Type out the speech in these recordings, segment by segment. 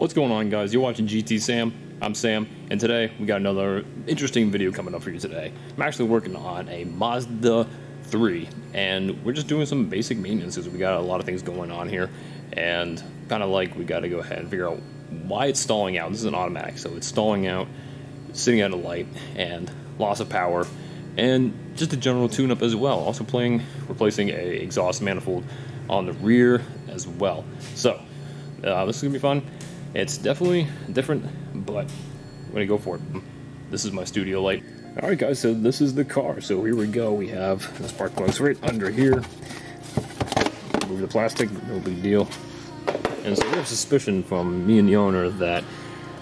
What's going on, guys? You're watching GTSam. I'm Sam, and today we got another interesting video coming up for you today. I'm actually working on a Mazda 3, and we're just doing some basic maintenance because we got a lot of things going on here, and kind of like we got to go ahead and figure out why it's stalling out. This is an automatic, so it's stalling out, sitting at a light, and loss of power, and just a general tune-up as well. Also replacing a exhaust manifold on the rear as well. So this is gonna be fun. It's definitely different, but I'm gonna go for it. This is my studio light. Alright guys, so this is the car. So here we go. We have the spark plugs right under here. Move the plastic, no big deal. And so we have suspicion from me and the owner that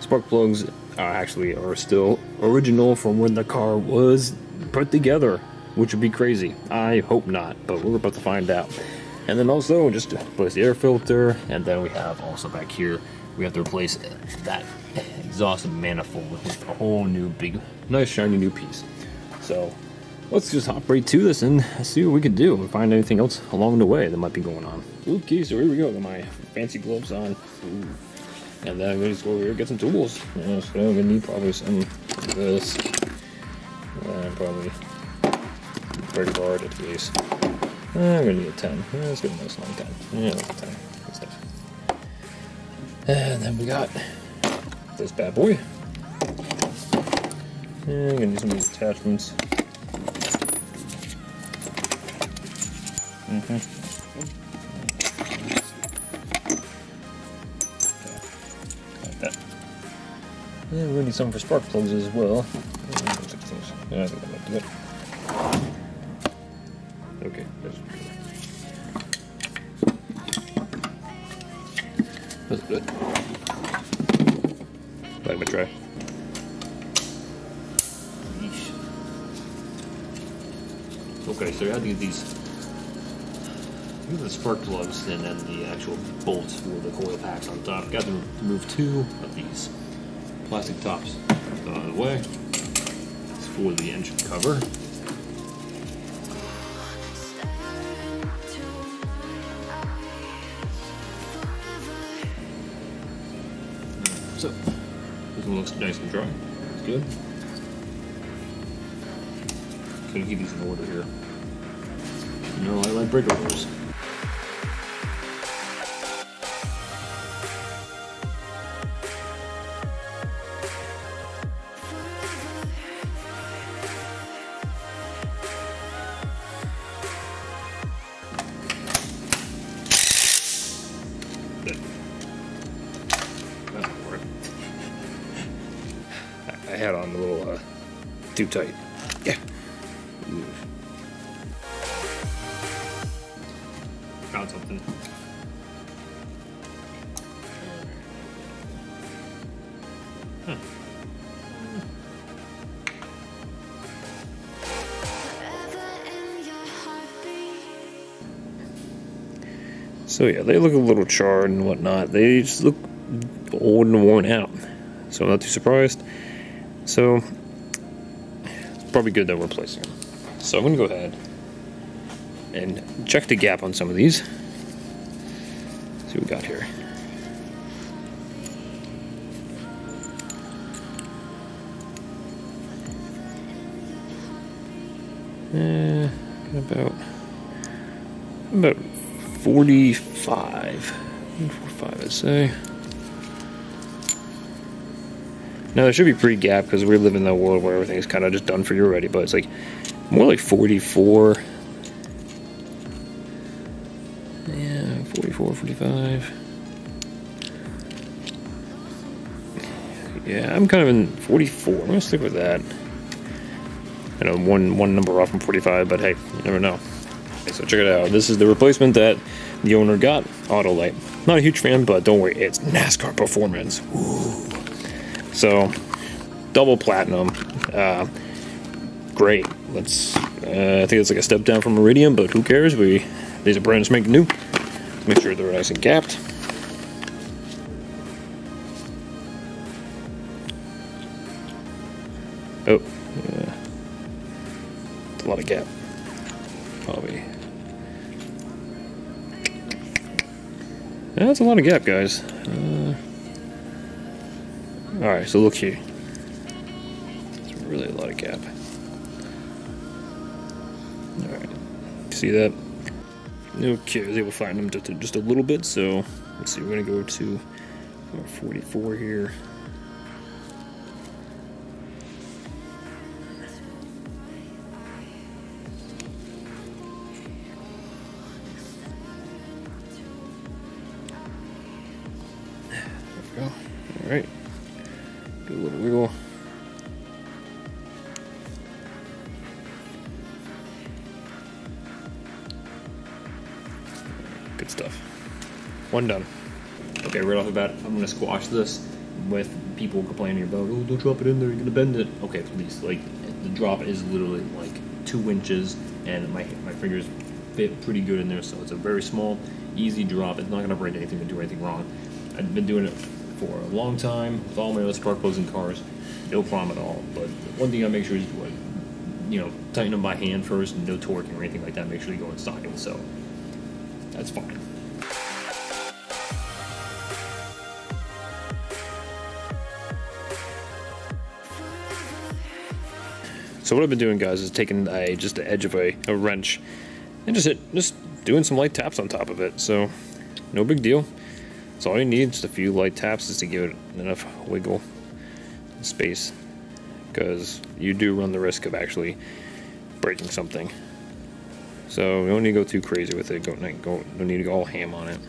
spark plugs are still original from when the car was put together, which would be crazy. I hope not, but we're about to find out. And then also just replace the air filter, and then we have also back here we have to replace that exhaust manifold with a whole new big nice shiny new piece. So let's just hop right to this and see what we can do and find anything else along the way that might be going on. Okay, so here we go. Got my fancy gloves on. Ooh. And then I'm going to just go over here and get some tools. So I'm going to need probably some of this. And probably a brake guard at least. I'm going to need a 10. Yeah, let's get a nice long 10. Yeah, like a 10. That's nice. And then we got this bad boy. And I'm going to need some of these attachments. Like that. And we're going to need some for spark plugs as well. Yeah, I think that might do it. Okay, that's good. Let me try. Okay, so you have to get these. The spark plugs and then the actual bolts for the coil packs on top. Got to remove two of these plastic tops out of the way. It's for the engine cover. So this one looks nice and dry. It's good. Gonna keep these in order here. You know, I like breaker orders. I had on a little too tight. Yeah. Ooh. Found something. Huh. So yeah, they look a little charred and whatnot. They just look old and worn out. So I'm not too surprised. So it's probably good that we're replacing them. So I'm going to go ahead and check the gap on some of these. See what we got here. About 45. 45, I'd say. Now there should be pre-gap because we live in that world where everything's kind of just done for you already, but it's like more like 44. Yeah, 44, 45. Yeah, I'm kind of in 44. I'm gonna stick with that. I know one number off from 45, but hey, you never know. Okay, so check it out. This is the replacement that the owner got. Autolite. Not a huge fan, but don't worry, it's NASCAR performance. Ooh. So, double platinum, great. I think it's like a step down from Iridium, but who cares? These are brand spanking new. Make sure they're nice and capped. Oh, yeah. It's a lot of gap. Probably. Yeah, that's a lot of gap, guys. Alright, so look here. It's really a lot of gap. Alright, see that? Okay, I was able to find them just a little bit, so let's see, we're going to go to 44 here. There we go. Alright. Do a little wiggle. Good stuff. One done. Okay, right off the bat, I'm gonna squash this with people complaining about, oh, don't drop it in there, you're gonna bend it. Okay, please, like, the drop is literally like 2 inches, and my fingers fit pretty good in there, so it's a very small, easy drop. It's not gonna break anything or do anything wrong. I've been doing it for a long time with all my other spark plugs and cars, no problem at all. But one thing I make sure is, tighten them by hand first, no torquing or anything like that. Make sure you go in stocking, so that's fine. So what I've been doing, guys, is taking just the edge of a wrench and just doing some light taps on top of it. So no big deal. It's all you need, just a few light taps just to give it enough wiggle and space, because you do run the risk of actually breaking something. So we don't need to go too crazy with it. Don't need to go all ham on it.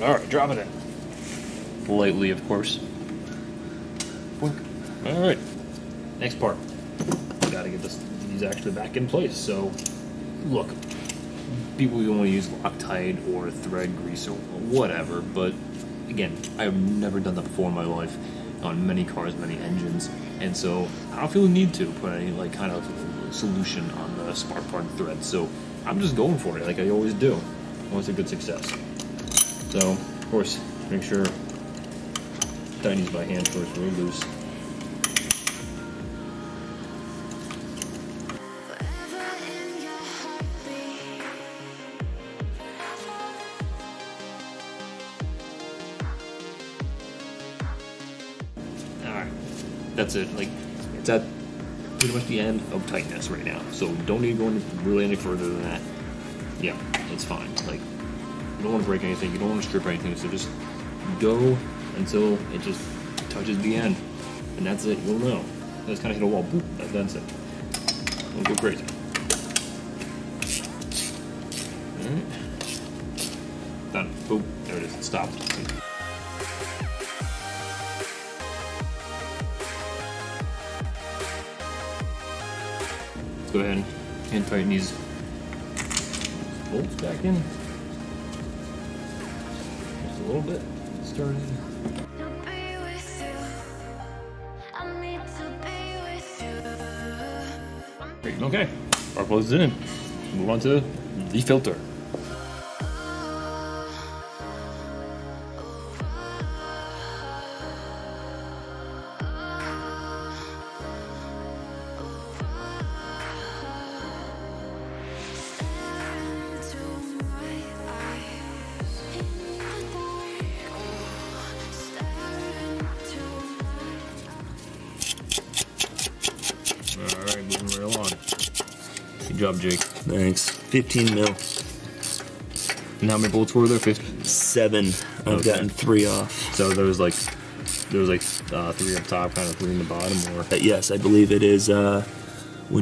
Alright, drop it in. Lightly, of course. Alright, next part. Gotta get these actually back in place. So, look, people don't want to use Loctite or thread grease or whatever, but again, I've never done that before in my life on many cars, many engines, and so I don't feel the need to put any kind of solution on the spark plug thread. So I'm just going for it like I always do. Always a good success. So, of course, make sure tighten these by hand first, really loose. Alright, that's it. Like, it's at pretty much the end of tightness right now. So don't need to go really any further than that. Yeah, it's fine. Like, you don't want to break anything, you don't want to strip anything, so just go until it just touches the end. And that's it, you'll know. Just kind of hit a wall, boop, that's it. Don't go crazy. Alright. Done. Boop, there it is, it stopped. Let's go ahead and tighten these bolts back in. Just a little bit. Starting. Okay, spark plugs in. Move on to the filter. Alright, moving right along. Good job, Jake. Thanks. 15 mil. And how many bolts were there? 50? 7. I've gotten 3 off. So there was like 3 up top, kind of 3 in the bottom, or? Yes, I believe it is 1,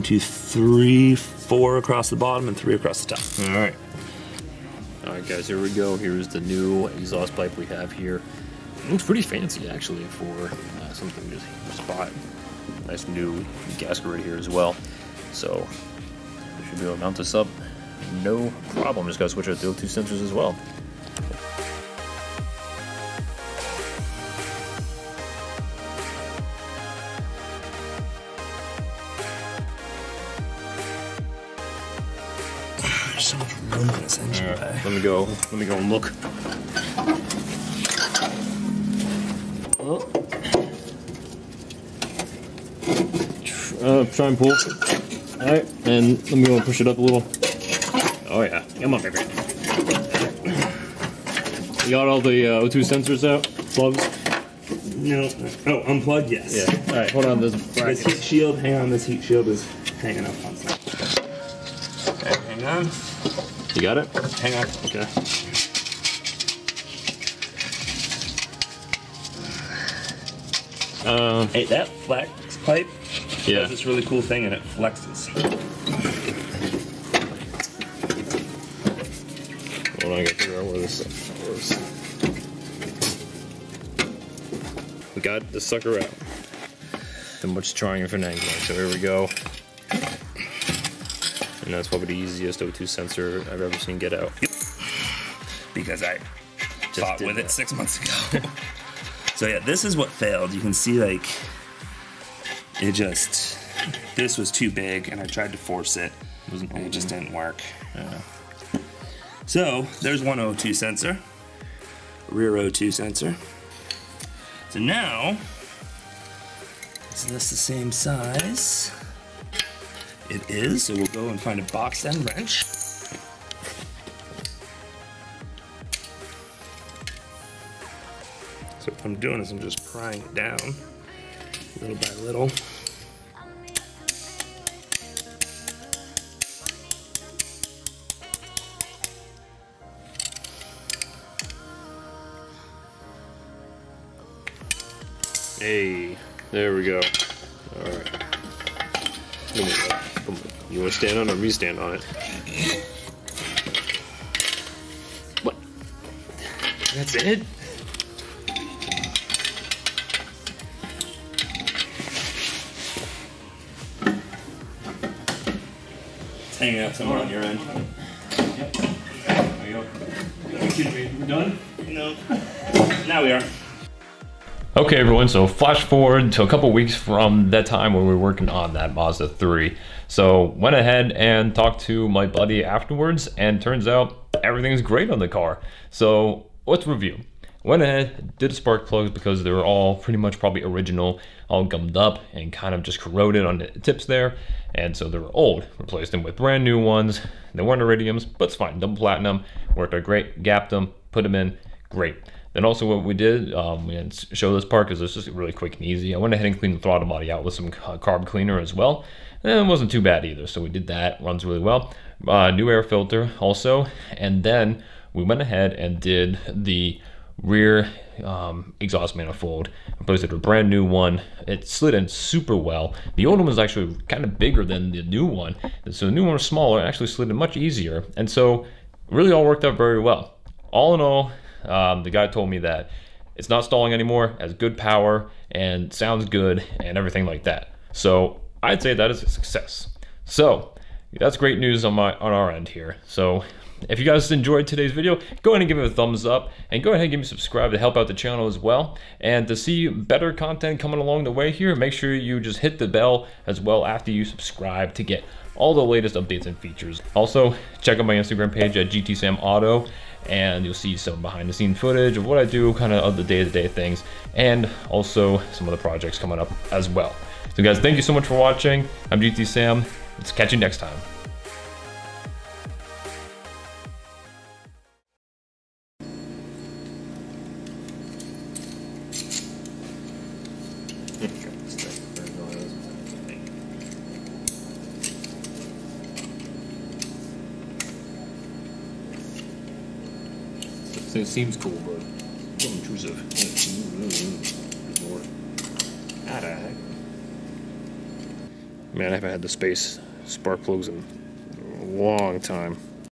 2, 3, 4 across the bottom and 3 across the top. Alright. Alright guys, here we go. Here's the new exhaust pipe we have here. It looks pretty fancy actually for something just spot. Nice new gasket right here as well. So we should be able to mount this up. No problem. Just gotta switch out the O2 sensors as well. There's so much room in this engine. All right, let me go and look. Try and pull. Alright, and let me go and push it up a little. Oh yeah, come on, baby. You got all the O2 sensors out? Plugs? No. Oh, unplugged, yes. Yeah. Alright, hold on, there's a bracket. This heat shield, hang on, this heat shield is hanging up on something. Okay, hang on. You got it? Hang on. Okay. Hey, that flex pipe Yeah. does this really cool thing and it flexes. Hold on, I gotta figure out where this works. We got the sucker out. Too much trying and finagling, so here we go. And that's probably the easiest O2 sensor I've ever seen get out. Yep. Because I fought with it 6 months ago. So yeah, this is what failed. You can see like, this was too big and I tried to force it and it just didn't work. So there's one O2 sensor, rear O2 sensor. So now, is this the same size? It is, so we'll go and find a box end wrench. So what I'm doing is I'm just prying it down little by little. Hey, there we go. Alright. You want to stand on it or me stand on it? What? That's it? It's hanging out somewhere on your end. Yep. There you go. Excuse me, we're done? No. Now we are. Okay everyone, so flash forward to a couple weeks from that time when we were working on that Mazda 3. So went ahead and talked to my buddy afterwards, and turns out everything's great on the car. So let's review. Went ahead, did the spark plugs because they were all pretty much probably original, all gummed up and kind of just corroded on the tips there. And so they were old. Replaced them with brand new ones. They weren't iridiums, but it's fine. Double platinum, worked out great. Gapped them, put them in, great. Then also what we did, we didn't show this part because it's just really quick and easy. I went ahead and cleaned the throttle body out with some carb cleaner as well. And it wasn't too bad either, so we did that, runs really well. New air filter also, and then we went ahead and did the rear exhaust manifold. Replaced it with a brand new one. It slid in super well. The old one was actually kind of bigger than the new one, so the new one was smaller and actually slid in much easier. And so really all worked out very well. All in all, the guy told me that it's not stalling anymore, has good power, and sounds good, and everything like that. So I'd say that is a success. So that's great news on our end here. So if you guys enjoyed today's video, go ahead and give it a thumbs up, and go ahead and give me a subscribe to help out the channel as well. And to see better content coming along the way here, make sure you just hit the bell as well after you subscribe to get all the latest updates and features. Also, check out my Instagram page at GTSam Auto, and you'll see some behind the scene footage of what I do, kind of the day-to-day things, and also some of the projects coming up as well. So guys, thank you so much for watching. I'm GTSam. Let's catch you next time. It seems cool, but it's intrusive. Man, I haven't had the space spark plugs in a long time.